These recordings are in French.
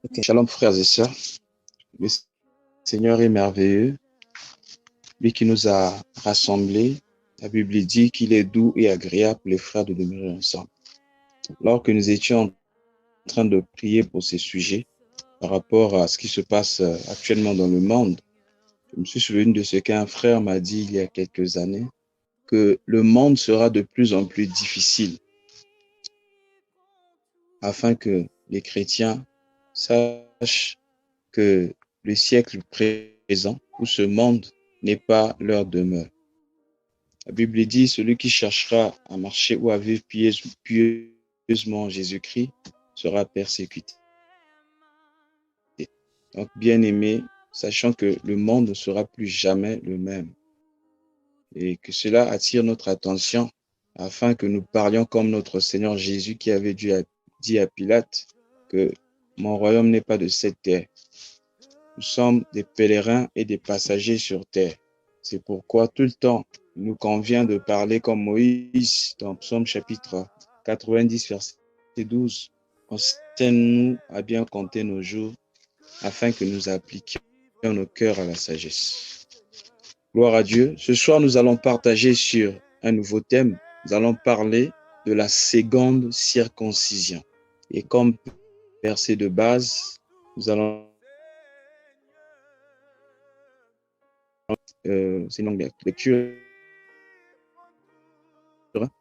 Okay. Shalom frères et sœurs, le Seigneur est merveilleux, lui qui nous a rassemblés. La Bible dit qu'il est doux et agréable pour les frères de demeurer ensemble. Alors que nous étions en train de prier pour ces sujets par rapport à ce qui se passe actuellement dans le monde, je me suis souvenu de ce qu'un frère m'a dit il y a quelques années, que le monde sera de plus en plus difficile afin que les chrétiens sachent que le siècle présent ou ce monde n'est pas leur demeure. La Bible dit, celui qui cherchera à marcher ou à vivre pieusement en Jésus-Christ sera persécuté. Donc, bien-aimés, sachant que le monde ne sera plus jamais le même et que cela attire notre attention afin que nous parlions comme notre Seigneur Jésus qui avait dit à Pilate que mon royaume n'est pas de cette terre. Nous sommes des pèlerins et des passagers sur terre. C'est pourquoi tout le temps, il nous convient de parler comme Moïse dans Psaume chapitre 90, verset 12. Enseigne-nous à bien compter nos jours afin que nous appliquions nos cœurs à la sagesse. Gloire à Dieu. Ce soir, nous allons partager sur un nouveau thème. Nous allons parler de la seconde circoncision. Et comme verset de base, nous allons c'est une longue lecture.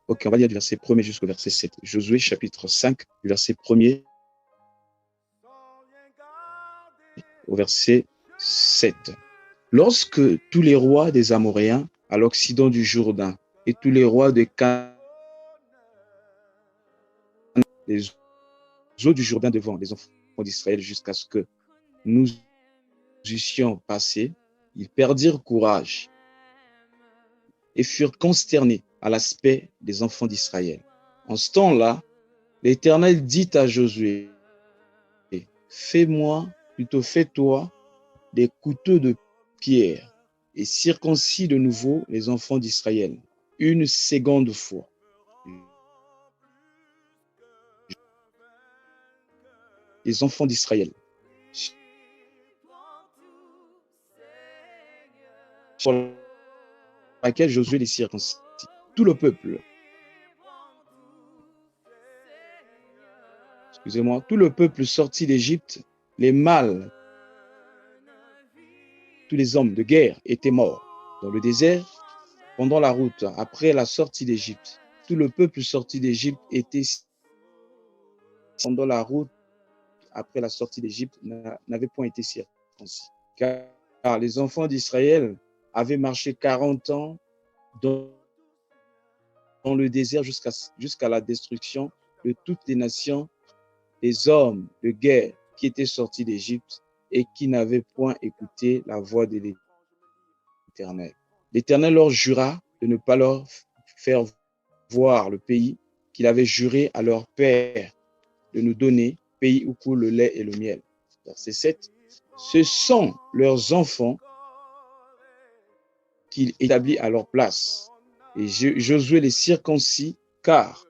Ok, on va lire du verset 1er jusqu'au verset 7. Josué chapitre 5, du verset 1er au verset 7. Lorsque tous les rois des Amoréens à l'occident du Jourdain et tous les rois de Canaan, les eaux du Jourdain devant les enfants d'Israël jusqu'à ce que nous eussions passé, ils perdirent courage et furent consternés à l'aspect des enfants d'Israël. En ce temps-là, l'Éternel dit à Josué, fais-toi des couteaux de pierre et circoncis de nouveau les enfants d'Israël une seconde fois. Les enfants d'Israël. Sur laquelle Josué les circoncis. Tout le peuple. Excusez-moi, tout le peuple sorti d'Égypte, les mâles, tous les hommes de guerre étaient morts dans le désert pendant la route après la sortie d'Égypte. Tout le peuple sorti d'Égypte était pendant la route après la sortie d'Égypte n'avait point été circoncis. Car les enfants d'Israël avaient marché 40 ans dans le désert jusqu'à la destruction de toutes les nations, les hommes de guerre qui étaient sortis d'Égypte et qui n'avaient point écouté la voix de l'Éternel. L'Éternel leur jura de ne pas leur faire voir le pays qu'il avait juré à leur père de nous donner, pays où coule le lait et le miel. Verset 7. Ce sont leurs enfants qu'il établit à leur place. Et Josué les circoncis, car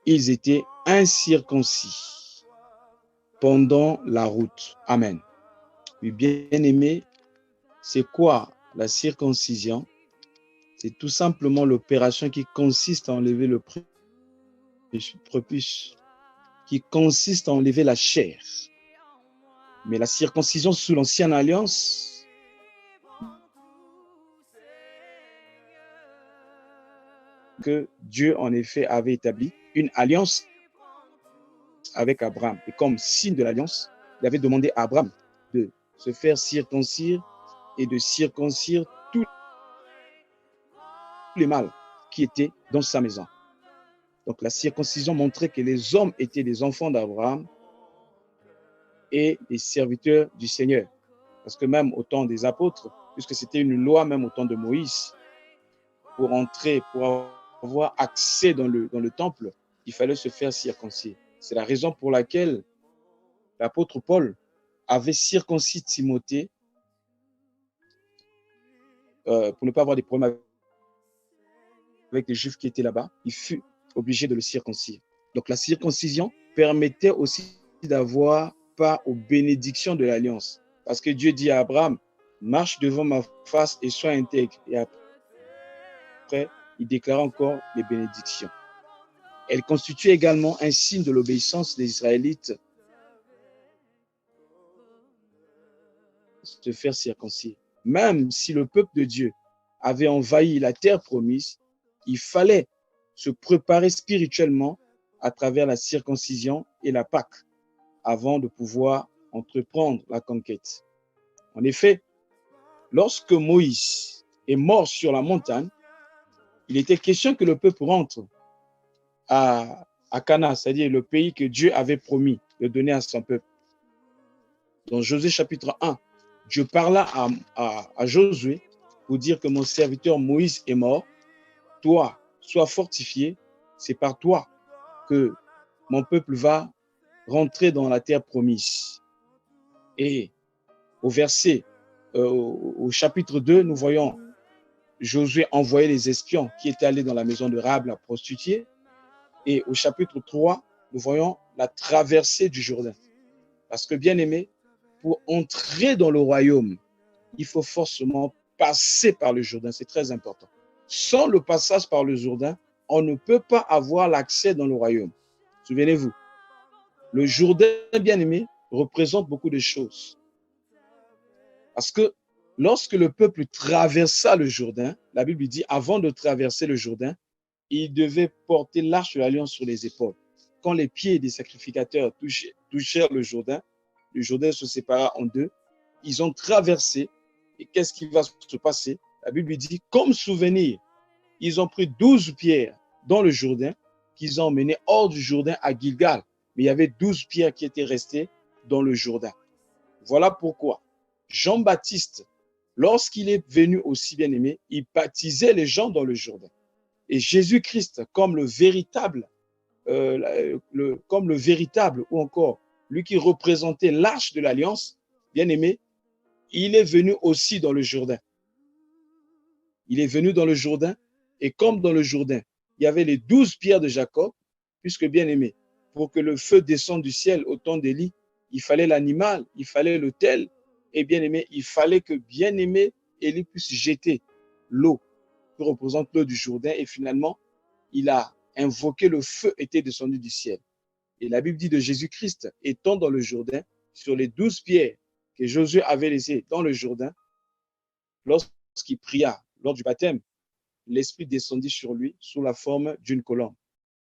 ils étaient incirconcis pendant la route. Amen. Oui, bien-aimés, c'est quoi la circoncision? C'est tout simplement l'opération qui consiste à enlever le prépuce, qui consiste à enlever la chair. Mais la circoncision sous l'ancienne alliance, que Dieu en effet avait établi une alliance avec Abraham. Et comme signe de l'alliance, il avait demandé à Abraham de se faire circoncire et de circoncire tous les mâles qui étaient dans sa maison. Donc la circoncision montrait que les hommes étaient des enfants d'Abraham et des serviteurs du Seigneur. Parce que même au temps des apôtres, puisque c'était une loi même au temps de Moïse, pour entrer, pour avoir accès dans le temple, il fallait se faire circoncire. C'est la raison pour laquelle l'apôtre Paul avait circoncis Timothée pour ne pas avoir des problèmes avec les Juifs qui étaient là-bas. Il fut obligé de le circoncire. Donc la circoncision permettait aussi d'avoir part aux bénédictions de l'alliance. Parce que Dieu dit à Abraham, marche devant ma face et sois intègre. Et après, il déclare encore les bénédictions. Elle constitue également un signe de l'obéissance des Israélites de faire circoncire. Même si le peuple de Dieu avait envahi la terre promise, il fallait se préparer spirituellement à travers la circoncision et la Pâque avant de pouvoir entreprendre la conquête. En effet, lorsque Moïse est mort sur la montagne, il était question que le peuple rentre à Canaan, c'est-à-dire le pays que Dieu avait promis de donner à son peuple. Dans Josué chapitre 1, Dieu parla à Josué pour dire que mon serviteur Moïse est mort. Toi, sois fortifié, c'est par toi que mon peuple va rentrer dans la terre promise. Et au chapitre 2, nous voyons Josué envoyer les espions qui étaient allés dans la maison de Rahab, la prostituée. Et au chapitre 3, nous voyons la traversée du Jourdain. Parce que, bien aimé, pour entrer dans le royaume, il faut forcément passer par le Jourdain. C'est très important. Sans le passage par le Jourdain, on ne peut pas avoir l'accès dans le royaume. Souvenez-vous, le Jourdain, bien aimé, représente beaucoup de choses. Parce que lorsque le peuple traversa le Jourdain, la Bible dit, avant de traverser le Jourdain, il devait porter l'arche de l'alliance sur les épaules. Quand les pieds des sacrificateurs touchèrent le Jourdain se sépara en deux. Ils ont traversé. Et qu'est-ce qui va se passer? La Bible dit, comme souvenir, ils ont pris 12 pierres dans le Jourdain qu'ils ont emmenées hors du Jourdain à Gilgal. Mais il y avait 12 pierres qui étaient restées dans le Jourdain. Voilà pourquoi Jean-Baptiste, lorsqu'il est venu aussi bien-aimé, il baptisait les gens dans le Jourdain. Et Jésus-Christ, comme le véritable, ou encore lui qui représentait l'arche de l'alliance, bien-aimé, il est venu aussi dans le Jourdain. Il est venu dans le Jourdain, et comme dans le Jourdain, il y avait les 12 pierres de Jacob, puisque bien-aimé, pour que le feu descende du ciel au temps d'Élie, il fallait l'animal, il fallait l'autel, et bien-aimé, il fallait que bien-aimé Élie puisse jeter l'eau qui représente l'eau du Jourdain, et finalement, il a invoqué le feu était descendu du ciel. Et la Bible dit de Jésus-Christ, étant dans le Jourdain, sur les 12 pierres que Josué avait laissées dans le Jourdain, lorsqu'il pria lors du baptême, l'Esprit descendit sur lui sous la forme d'une colombe.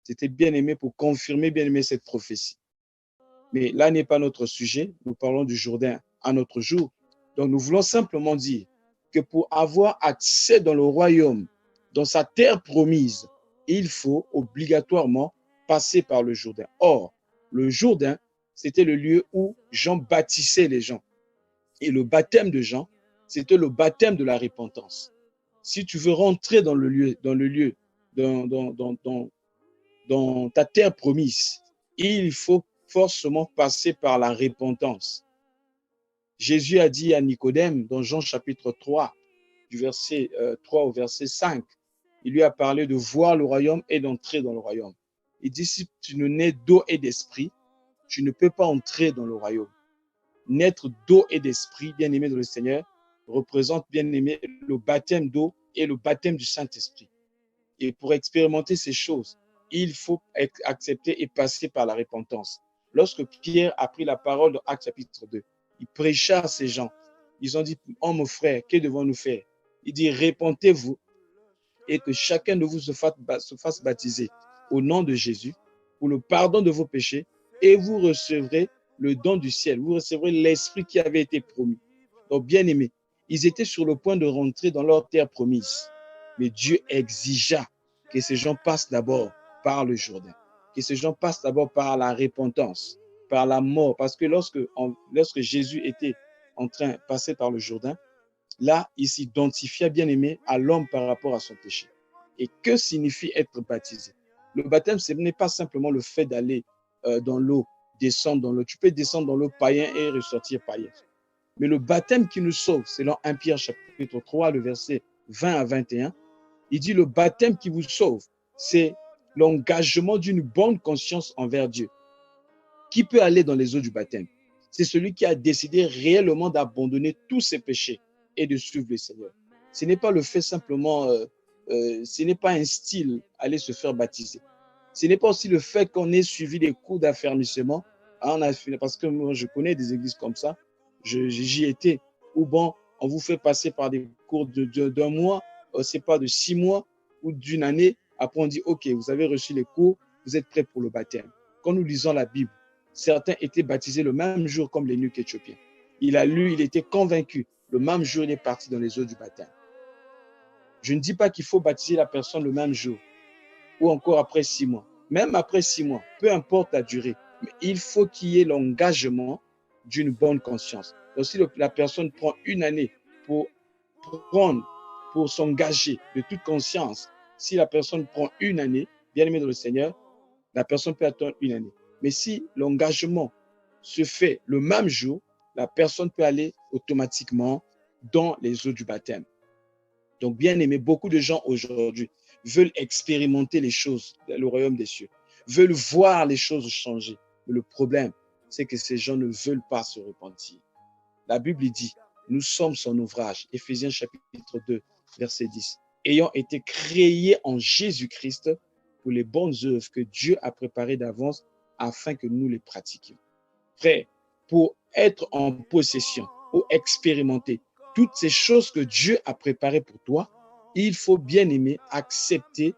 C'était bien aimé pour confirmer bien aimé cette prophétie. Mais là n'est pas notre sujet. Nous parlons du Jourdain à notre jour. Donc nous voulons simplement dire que pour avoir accès dans le royaume, dans sa terre promise, il faut obligatoirement passer par le Jourdain. Or, le Jourdain, c'était le lieu où Jean baptisait les gens. Et le baptême de Jean, c'était le baptême de la repentance. Si tu veux rentrer dans ta terre promise, il faut forcément passer par la repentance. Jésus a dit à Nicodème dans Jean chapitre 3, du verset 3 au verset 5, il lui a parlé de voir le royaume et d'entrer dans le royaume. Il dit, si tu ne nais d'eau et d'esprit, tu ne peux pas entrer dans le royaume. Naître d'eau et d'esprit, bien-aimé dans le Seigneur, représente, bien-aimé, le baptême d'eau et le baptême du Saint-Esprit. Et pour expérimenter ces choses, il faut accepter et passer par la repentance. Lorsque Pierre a pris la parole dans Actes chapitre 2, il prêcha à ces gens. Ils ont dit, oh mon frère, que devons-nous faire? Il dit, repentez-vous et que chacun de vous se fasse baptiser au nom de Jésus pour le pardon de vos péchés et vous recevrez le don du ciel. Vous recevrez l'esprit qui avait été promis. Donc, bien aimés, ils étaient sur le point de rentrer dans leur terre promise. Mais Dieu exigea que ces gens passent d'abord par le Jourdain, que ces gens passent d'abord par la repentance, par la mort. Parce que lorsque Jésus était en train de passer par le Jourdain, là, il s'identifiait, bien aimé, à l'homme par rapport à son péché. Et que signifie être baptisé? Le baptême, ce n'est pas simplement le fait d'aller dans l'eau, descendre dans l'eau. Tu peux descendre dans l'eau païen et ressortir païen. Mais le baptême qui nous sauve, selon 1 Pierre chapitre 3, le verset 20 à 21, il dit le baptême qui vous sauve, c'est l'engagement d'une bonne conscience envers Dieu. Qui peut aller dans les eaux du baptême? C'est celui qui a décidé réellement d'abandonner tous ses péchés et de suivre le Seigneur. Ce n'est pas le fait simplement, ce n'est pas un style, aller se faire baptiser. Ce n'est pas aussi le fait qu'on ait suivi des cours d'affermissement. Ah, parce que moi, je connais des églises comme ça, j'y étais, où bon, on vous fait passer par des cours d'un mois, c'est pas de 6 mois ou d'une année. Après, on dit, OK, vous avez reçu les cours, vous êtes prêts pour le baptême. Quand nous lisons la Bible, certains étaient baptisés le même jour comme l'eunuque éthiopien. Il a lu, il était convaincu. Le même jour, il est parti dans les eaux du baptême. Je ne dis pas qu'il faut baptiser la personne le même jour ou encore après 6 mois. Même après 6 mois, peu importe la durée, mais il faut qu'il y ait l'engagement d'une bonne conscience. Donc, si la personne prend une année pour s'engager de toute conscience, si la personne prend une année, bien aimé dans le Seigneur, la personne peut attendre une année. Mais si l'engagement se fait le même jour, la personne peut aller automatiquement dans les eaux du baptême. Donc, bien aimé, beaucoup de gens aujourd'hui veulent expérimenter les choses, le royaume des cieux, veulent voir les choses changer. Mais le problème, c'est que ces gens ne veulent pas se repentir. La Bible dit, nous sommes son ouvrage, Éphésiens chapitre 2, verset 10, ayant été créés en Jésus-Christ pour les bonnes œuvres que Dieu a préparées d'avance afin que nous les pratiquions. Frère, pour être en possession ou expérimenter toutes ces choses que Dieu a préparées pour toi, il faut bien aimer accepter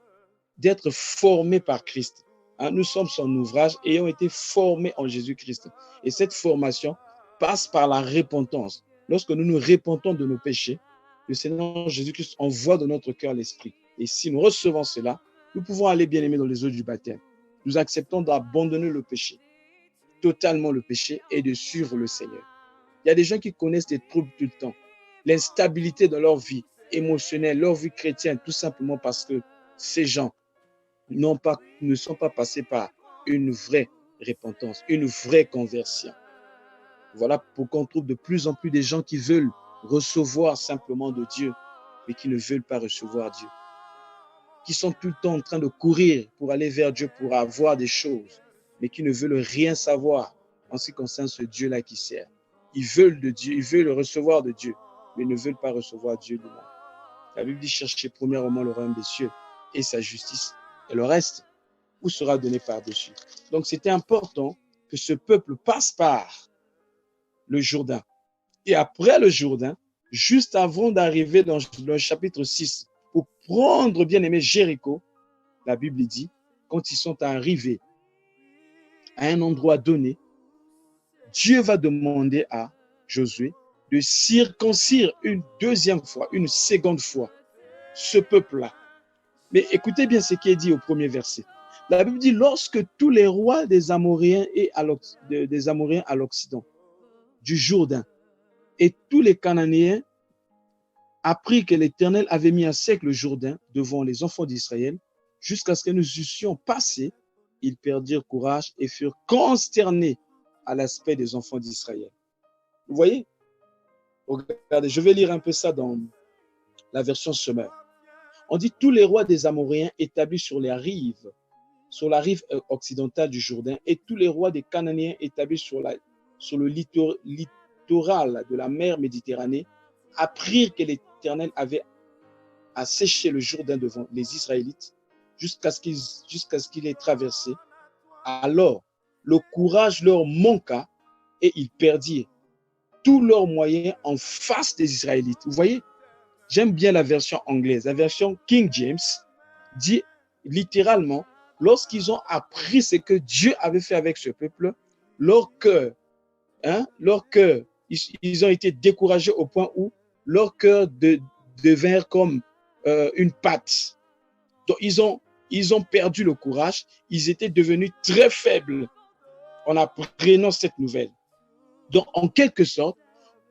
d'être formé par Christ. Nous sommes son ouvrage ayant été formés en Jésus-Christ. Et cette formation passe par la repentance. Lorsque nous nous repentons de nos péchés, le Seigneur Jésus-Christ envoie dans notre cœur l'Esprit. Et si nous recevons cela, nous pouvons aller bien aimer dans les eaux du baptême. Nous acceptons d'abandonner le péché, totalement le péché, et de suivre le Seigneur. Il y a des gens qui connaissent des troubles tout le temps, l'instabilité dans leur vie émotionnelle, leur vie chrétienne, tout simplement parce que ces gens ne sont pas passés par une vraie repentance, une vraie conversion. Voilà pourquoi on trouve de plus en plus des gens qui veulent recevoir simplement de Dieu, mais qui ne veulent pas recevoir Dieu, qui sont tout le temps en train de courir pour aller vers Dieu, pour avoir des choses, mais qui ne veulent rien savoir en ce qui concerne ce Dieu-là qui sert. Ils veulent de Dieu, ils veulent recevoir de Dieu, mais ne veulent pas recevoir Dieu lui-même. La Bible dit, cherchez premièrement le royaume des cieux et sa justice, et le reste vous sera donné par-dessus. Donc, c'était important que ce peuple passe par le Jourdain. Et après le Jourdain, juste avant d'arriver dans le chapitre 6, pour prendre, bien aimé, Jéricho, la Bible dit, quand ils sont arrivés à un endroit donné, Dieu va demander à Josué de circoncire une deuxième fois, une seconde fois, ce peuple-là. Mais écoutez bien ce qui est dit au premier verset. La Bible dit, lorsque tous les rois des Amoréens à l'Occident, du Jourdain, et tous les Cananéens apprirent que l'Éternel avait mis à sec le Jourdain devant les enfants d'Israël, jusqu'à ce que nous eussions passé, ils perdirent courage et furent consternés à l'aspect des enfants d'Israël. Vous voyez? Regardez, je vais lire un peu ça dans la version Semeur. On dit tous les rois des Amoréens établis sur la rive occidentale du Jourdain, et tous les rois des Cananéens établis sur le littoral de la mer Méditerranée apprirent que l'Éternel avait asséché le Jourdain devant les Israélites jusqu'à ce qu'il ait traversé. Alors, le courage leur manqua et ils perdirent tous leurs moyens en face des Israélites. Vous voyez, j'aime bien la version anglaise. La version King James dit littéralement, lorsqu'ils ont appris ce que Dieu avait fait avec ce peuple, leur cœur, ils ont été découragés au point où leur cœur devinrent comme une pâte. Donc, ils ont perdu le courage. Ils étaient devenus très faibles en apprenant cette nouvelle. Donc, en quelque sorte,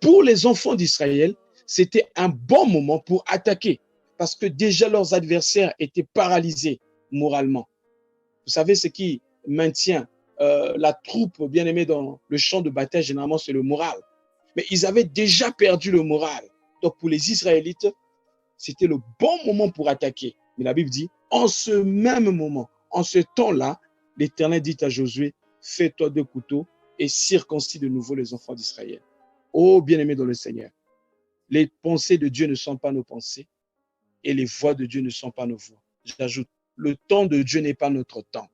pour les enfants d'Israël, c'était un bon moment pour attaquer parce que déjà leurs adversaires étaient paralysés moralement. Vous savez, ce qui maintient la troupe, bien aimée, dans le champ de bataille, généralement, c'est le moral. Mais ils avaient déjà perdu le moral. Donc, pour les Israélites, c'était le bon moment pour attaquer. Mais la Bible dit, en ce même moment, en ce temps-là, l'Éternel dit à Josué, fais-toi 2 couteaux et circoncis de nouveau les enfants d'Israël. Ô bien-aimés dans le Seigneur, les pensées de Dieu ne sont pas nos pensées et les voies de Dieu ne sont pas nos voies. J'ajoute, le temps de Dieu n'est pas notre temps.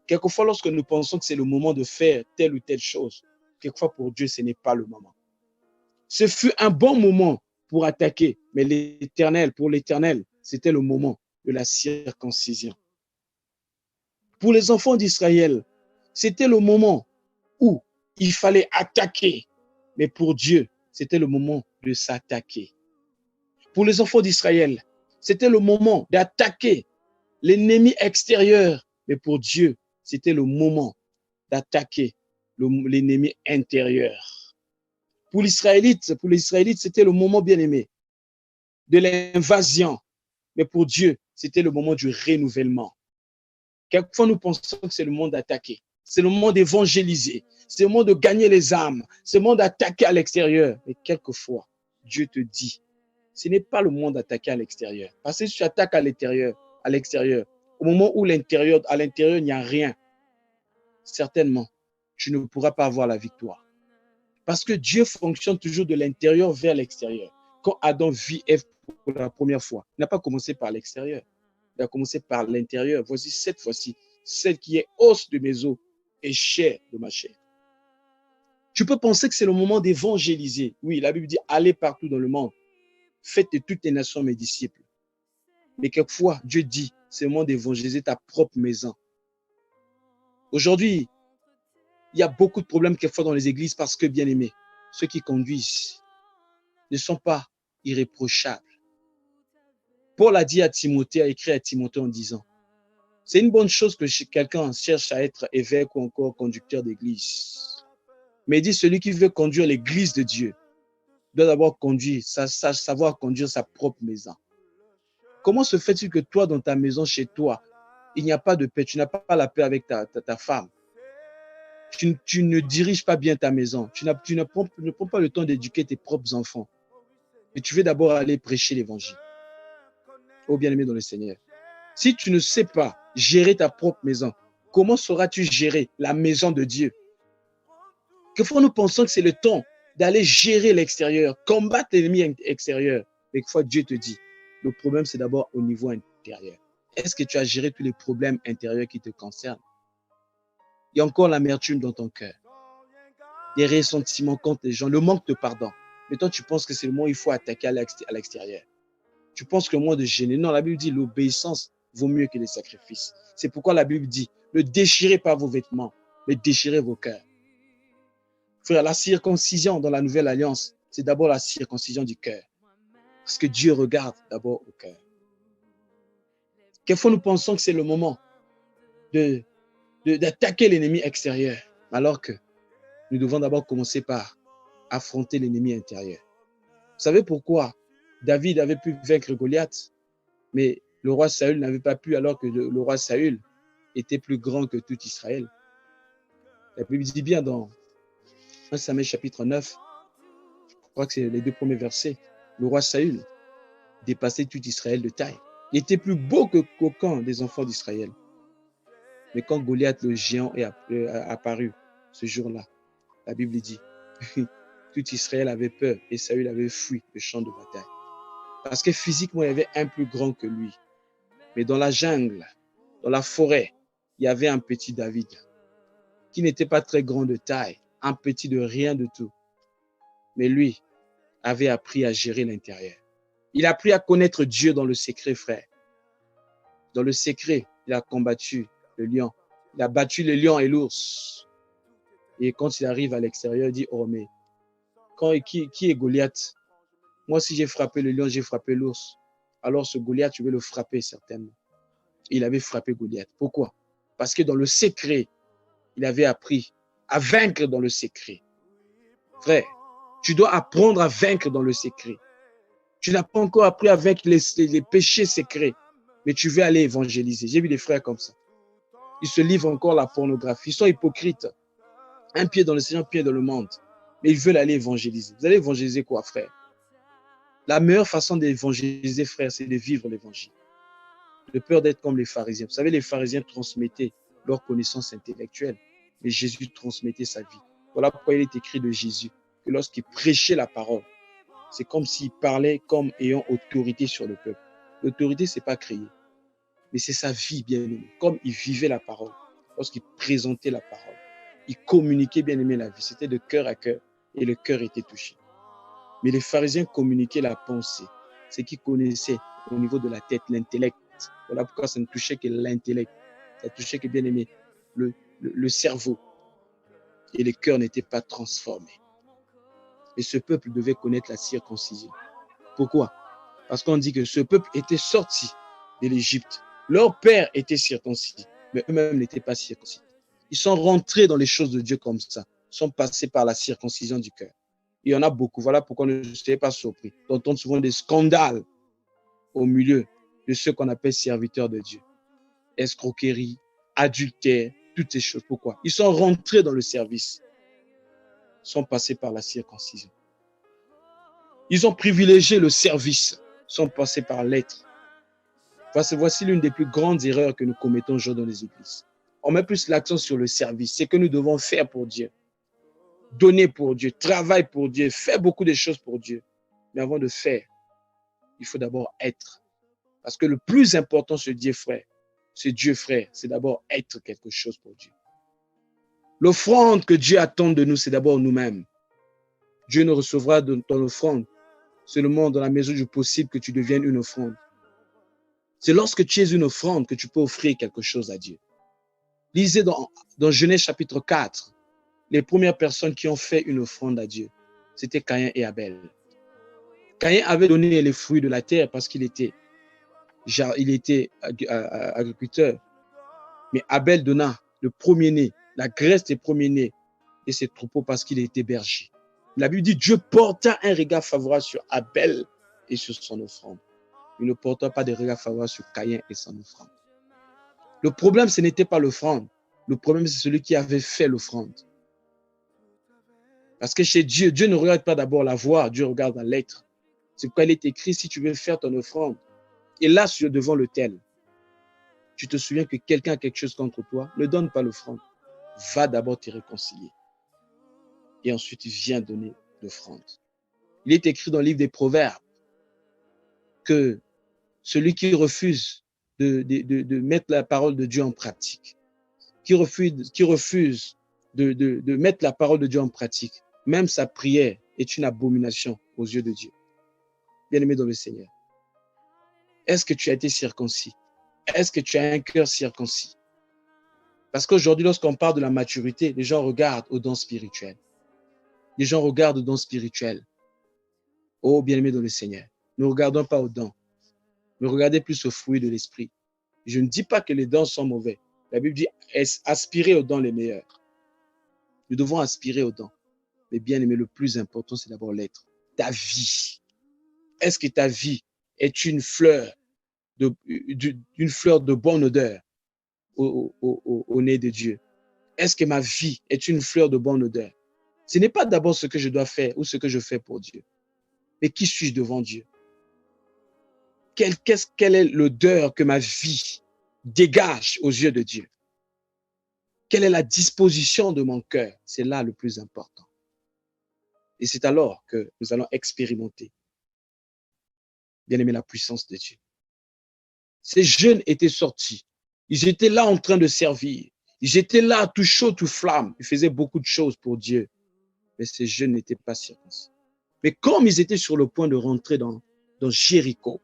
Quelquefois, lorsque nous pensons que c'est le moment de faire telle ou telle chose, quelquefois pour Dieu, ce n'est pas le moment. Ce fut un bon moment pour attaquer, mais pour l'Éternel, c'était le moment de la circoncision. Pour les enfants d'Israël, c'était le moment où il fallait attaquer, mais pour Dieu, c'était le moment de s'attaquer. Pour les enfants d'Israël, c'était le moment d'attaquer l'ennemi extérieur, mais pour Dieu, c'était le moment d'attaquer l'ennemi intérieur. Pour les Israélites, c'était le moment bien-aimé de l'invasion, mais pour Dieu, c'était le moment du renouvellement. Quelquefois, nous pensons que c'est le moment d'attaquer, c'est le moment d'évangéliser, c'est le moment de gagner les âmes, c'est le moment d'attaquer à l'extérieur. Mais quelquefois, Dieu te dit, ce n'est pas le moment d'attaquer à l'extérieur. Parce que si tu attaques à l'extérieur, au moment où à l'intérieur, il n'y a rien, certainement, tu ne pourras pas avoir la victoire. Parce que Dieu fonctionne toujours de l'intérieur vers l'extérieur. Quand Adam vit Ève pour la première fois, il n'a pas commencé par l'extérieur, il a commencé par l'intérieur. Voici cette fois-ci, celle qui est os de mes os et chair de ma chair. Tu peux penser que c'est le moment d'évangéliser. Oui, la Bible dit, allez partout dans le monde, faites de toutes les nations mes disciples. Mais quelquefois, Dieu dit, c'est le moment d'évangéliser ta propre maison. Aujourd'hui, il y a beaucoup de problèmes quelquefois dans les églises parce que, bien aimés, ceux qui conduisent ne sont pas irréprochables. Paul a dit à Timothée, a écrit à Timothée en disant, c'est une bonne chose que quelqu'un cherche à être évêque ou encore conducteur d'église. Mais il dit, celui qui veut conduire l'église de Dieu doit d'abord savoir conduire sa propre maison. Comment se fait-il que toi, dans ta maison, chez toi, il n'y a pas de paix, tu n'as pas la paix avec ta femme? Tu ne diriges pas bien ta maison, tu ne prends pas le temps d'éduquer tes propres enfants. Mais tu veux d'abord aller prêcher l'évangile. Oh bien-aimé dans le Seigneur, si tu ne sais pas gérer ta propre maison, comment sauras-tu gérer la maison de Dieu? Quelquefois, nous pensons que c'est le temps d'aller gérer l'extérieur, combattre l'ennemi extérieur. Mais quelquefois, Dieu te dit, le problème, c'est d'abord au niveau intérieur. Est-ce que tu as géré tous les problèmes intérieurs qui te concernent? Il y a encore l'amertume dans ton cœur, des ressentiments contre les gens, le manque de pardon. Mais toi, tu penses que c'est le moment où il faut attaquer à l'extérieur. Tu penses que le moment de gêner. Non, la Bible dit l'obéissance vaut mieux que les sacrifices. C'est pourquoi la Bible dit ne déchirez pas vos vêtements, mais déchirez vos cœurs. Frère, la circoncision dans la nouvelle alliance, c'est d'abord la circoncision du cœur. Parce que Dieu regarde d'abord au cœur. Quelquefois, nous pensons que c'est le moment d'attaquer l'ennemi extérieur, alors que nous devons d'abord commencer par affronter l'ennemi intérieur. Vous savez pourquoi David avait pu vaincre Goliath, mais le roi Saül n'avait pas pu, alors que le roi Saül était plus grand que tout Israël. La Bible dit bien dans 1 Samuel chapitre 9, je crois que c'est les 2 premiers versets, le roi Saül dépassait tout Israël de taille. Il était plus beau qu'aucun des enfants d'Israël. Mais quand Goliath, le géant, est apparu ce jour-là, la Bible dit, tout Israël avait peur et Saül avait fui le champ de bataille. Parce que physiquement, il y avait un plus grand que lui. Mais dans la jungle, dans la forêt, il y avait un petit David qui n'était pas très grand de taille, un petit de rien de tout. Mais lui avait appris à gérer l'intérieur. Il a appris à connaître Dieu dans le secret, frère. Dans le secret, il a combattu le lion. Il a battu le lion et l'ours. Et quand il arrive à l'extérieur, il dit, oh mais, qui est Goliath? Moi, si j'ai frappé le lion, j'ai frappé l'ours. Alors ce Goliath, tu veux le frapper certainement. Il avait frappé Goliath. Pourquoi? Parce que dans le secret, il avait appris à vaincre dans le secret. Frère, tu dois apprendre à vaincre dans le secret. Tu n'as pas encore appris à vaincre les péchés secrets, mais tu veux aller évangéliser. J'ai vu des frères comme ça. Ils se livrent encore à la pornographie. Ils sont hypocrites. Un pied dans le Seigneur, un pied dans le monde. Mais ils veulent aller évangéliser. Vous allez évangéliser quoi, frère? La meilleure façon d'évangéliser, frère, c'est de vivre l'évangile. De peur d'être comme les pharisiens. Vous savez, les pharisiens transmettaient leur connaissance intellectuelle. mais Jésus transmettait sa vie. Voilà pourquoi il est écrit de Jésus que lorsqu'il prêchait la parole, c'est comme s'il parlait comme ayant autorité sur le peuple. L'autorité, ce n'est pas créé, mais c'est sa vie, bien-aimé. Comme il vivait la parole, lorsqu'il présentait la parole, il communiquait, bien-aimé, la vie. C'était de cœur à cœur et le cœur était touché. Mais les pharisiens communiquaient la pensée, ce qu'ils connaissaient au niveau de la tête, l'intellect. Voilà pourquoi ça ne touchait que l'intellect. Ça touchait que, bien-aimé, le cerveau. Et le cœur n'était pas transformé. Et ce peuple devait connaître la circoncision. Pourquoi? Parce qu'on dit que ce peuple était sorti de l'Égypte. Leur père était circoncis, mais eux-mêmes n'étaient pas circoncis. Ils sont rentrés dans les choses de Dieu comme ça. Ils sont passés par la circoncision du cœur. Il y en a beaucoup. Voilà pourquoi ne soyez pas surpris d'entendre souvent des scandales au milieu de ceux qu'on appelle serviteurs de Dieu. Escroquerie, adultère, toutes ces choses. Pourquoi? Ils sont rentrés dans le service. Ils sont passés par la circoncision. Ils ont privilégié le service. Ils sont passés par l'être. Voici l'une des plus grandes erreurs que nous commettons aujourd'hui dans les églises. On met plus l'accent sur le service. C'est que nous devons faire pour Dieu. Donner pour Dieu, travailler pour Dieu, faire beaucoup de choses pour Dieu. Mais avant de faire, il faut d'abord être. Parce que le plus important, c'est Dieu frère, c'est d'abord être quelque chose pour Dieu. L'offrande que Dieu attend de nous, c'est d'abord nous-mêmes. Dieu ne recevra de ton offrande seulement dans la mesure du possible que tu deviennes une offrande. C'est lorsque tu es une offrande que tu peux offrir quelque chose à Dieu. Lisez dans Genèse chapitre 4, les premières personnes qui ont fait une offrande à Dieu, c'était Caïn et Abel. Caïn avait donné les fruits de la terre parce qu'il était agriculteur. Mais Abel donna le premier-né, la graisse des premiers-nés et ses troupeaux parce qu'il était berger. La Bible dit Dieu porta un regard favorable sur Abel et sur son offrande. Il ne porta pas de regard favorable sur Caïn et son offrande. Le problème, ce n'était pas l'offrande. Le problème, c'est celui qui avait fait l'offrande. Parce que chez Dieu, Dieu ne regarde pas d'abord la voix, Dieu regarde dans l'être. C'est pourquoi il est écrit, si tu veux faire ton offrande, et là, devant l'autel, tu te souviens que quelqu'un a quelque chose contre toi, ne donne pas l'offrande. Va d'abord te réconcilier. Et ensuite, viens donner l'offrande. Il est écrit dans le livre des Proverbes que celui qui refuse de mettre la parole de Dieu en pratique, qui refuse de mettre la parole de Dieu en pratique, même sa prière est une abomination aux yeux de Dieu. Bien-aimé dans le Seigneur, est-ce que tu as été circoncis? Est-ce que tu as un cœur circoncis? Parce qu'aujourd'hui, lorsqu'on parle de la maturité, les gens regardent aux dons spirituels. Les gens regardent aux dons spirituels. Oh, bien-aimé dans le Seigneur, ne regardons pas aux dons, mais regardez plus aux fruits de l'esprit. Je ne dis pas que les dons sont mauvais. La Bible dit aspirer aux dons les meilleurs. Nous devons aspirer aux dons. Mais bien-aimé, le plus important, c'est d'abord l'être. Ta vie. Est-ce que ta vie est une fleur de bonne odeur au nez de Dieu? Est-ce que ma vie est une fleur de bonne odeur? Ce n'est pas d'abord ce que je dois faire ou ce que je fais pour Dieu. Mais qui suis-je devant Dieu? Quelle est l'odeur que ma vie dégage aux yeux de Dieu? Quelle est la disposition de mon cœur? C'est là le plus important. Et c'est alors que nous allons expérimenter, bien aimé, la puissance de Dieu. Ces jeunes étaient sortis. Ils étaient là en train de servir. Ils étaient là tout chaud, tout flamme. Ils faisaient beaucoup de choses pour Dieu. Mais ces jeunes n'étaient pas circoncis. Mais comme ils étaient sur le point de rentrer dans Jéricho,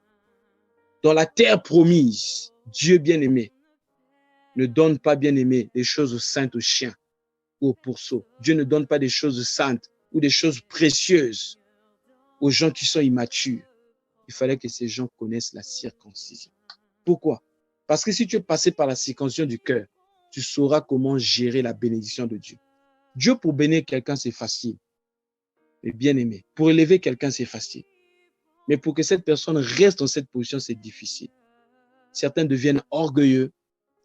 dans la terre promise, Dieu bien-aimé ne donne pas, bien-aimé, des choses saintes aux chiens ou aux pourceaux. Dieu ne donne pas des choses saintes ou des choses précieuses aux gens qui sont immatures. Il fallait que ces gens connaissent la circoncision. Pourquoi? Parce que si tu es passé par la circoncision du cœur, tu sauras comment gérer la bénédiction de Dieu. Dieu, pour bénir quelqu'un, c'est facile. Mais bien aimé, pour élever quelqu'un, c'est facile. Mais pour que cette personne reste dans cette position, c'est difficile. Certains deviennent orgueilleux,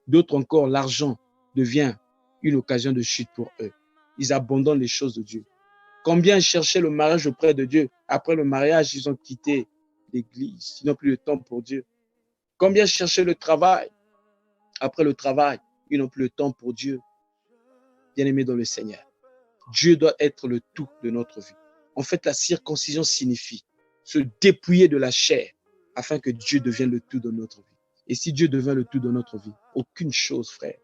d'autres encore, l'argent devient une occasion de chute pour eux. Ils abandonnent les choses de Dieu. Combien cherchaient le mariage auprès de Dieu? Après le mariage, ils ont quitté l'église. Ils n'ont plus le temps pour Dieu. Combien cherchaient le travail? Après le travail, ils n'ont plus le temps pour Dieu. bien-aimés dans le Seigneur, Dieu doit être le tout de notre vie. En fait, la circoncision signifie se dépouiller de la chair afin que Dieu devienne le tout de notre vie. Et si Dieu devient le tout de notre vie, aucune chose, frère,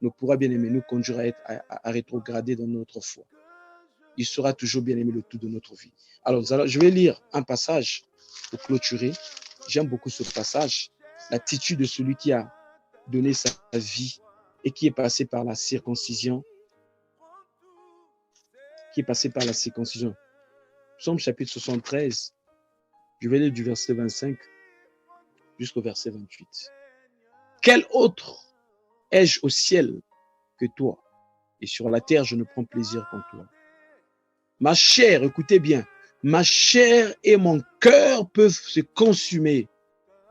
ne pourra, bien-aimé, nous conduire à rétrograder dans notre foi. Il sera toujours, bien-aimé, le tout de notre vie. Alors, je vais lire un passage pour clôturer. J'aime beaucoup ce passage. L'attitude de celui qui a donné sa vie et qui est passé par la circoncision. Psaume chapitre 73, je vais lire du verset 25 jusqu'au verset 28. Quel autre ai-je au ciel que toi? Et sur la terre, je ne prends plaisir qu'en toi. Ma chair, écoutez bien, ma chair et mon cœur peuvent se consumer.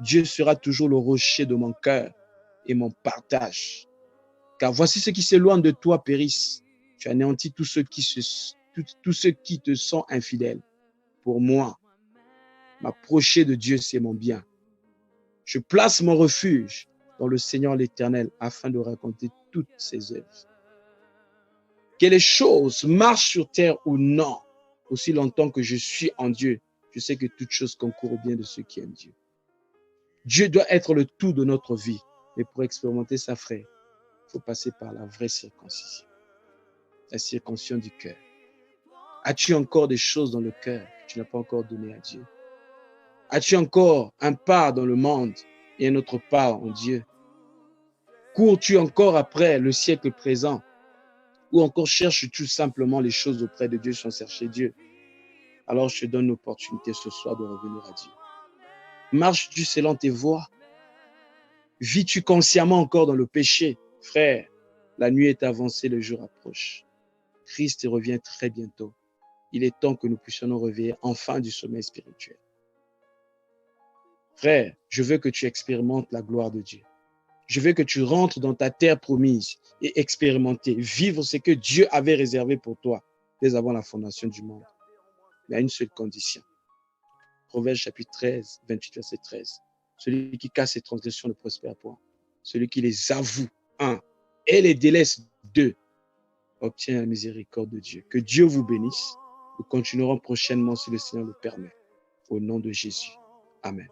Dieu sera toujours le rocher de mon cœur et mon partage. Car voici ceux qui s'éloignent de toi périssent. Tu anéantis tous ceux qui te sont infidèles. Pour moi, m'approcher de Dieu, c'est mon bien. Je place mon refuge dans le Seigneur l'Éternel afin de raconter toutes ses œuvres. Que les choses marchent sur terre ou non, aussi longtemps que je suis en Dieu, je sais que toutes choses concourent au bien de ceux qui aiment Dieu. Dieu doit être le tout de notre vie, mais pour expérimenter ça, frère, il faut passer par la vraie circoncision, la circoncision du cœur. As-tu encore des choses dans le cœur que tu n'as pas encore données à Dieu? As-tu encore un pas dans le monde et un autre pas en Dieu? Cours-tu encore après le siècle présent ou encore cherches-tu simplement les choses auprès de Dieu sans chercher Dieu? Alors je te donne l'opportunité ce soir de revenir à Dieu. Marches-tu selon tes voies? Vis-tu consciemment encore dans le péché? Frère, la nuit est avancée, le jour approche. Christ revient très bientôt. Il est temps que nous puissions nous réveiller enfin du sommeil spirituel. Frère, je veux que tu expérimentes la gloire de Dieu. Je veux que tu rentres dans ta terre promise et expérimenter, vivre ce que Dieu avait réservé pour toi dès avant la fondation du monde. Mais à une seule condition. Proverbe chapitre 13, 28, verset 13. Celui qui casse ses transgressions ne prospère point. Celui qui les avoue, et les délaisse, obtient la miséricorde de Dieu. Que Dieu vous bénisse. Nous continuerons prochainement si le Seigneur le permet. Au nom de Jésus. Amen.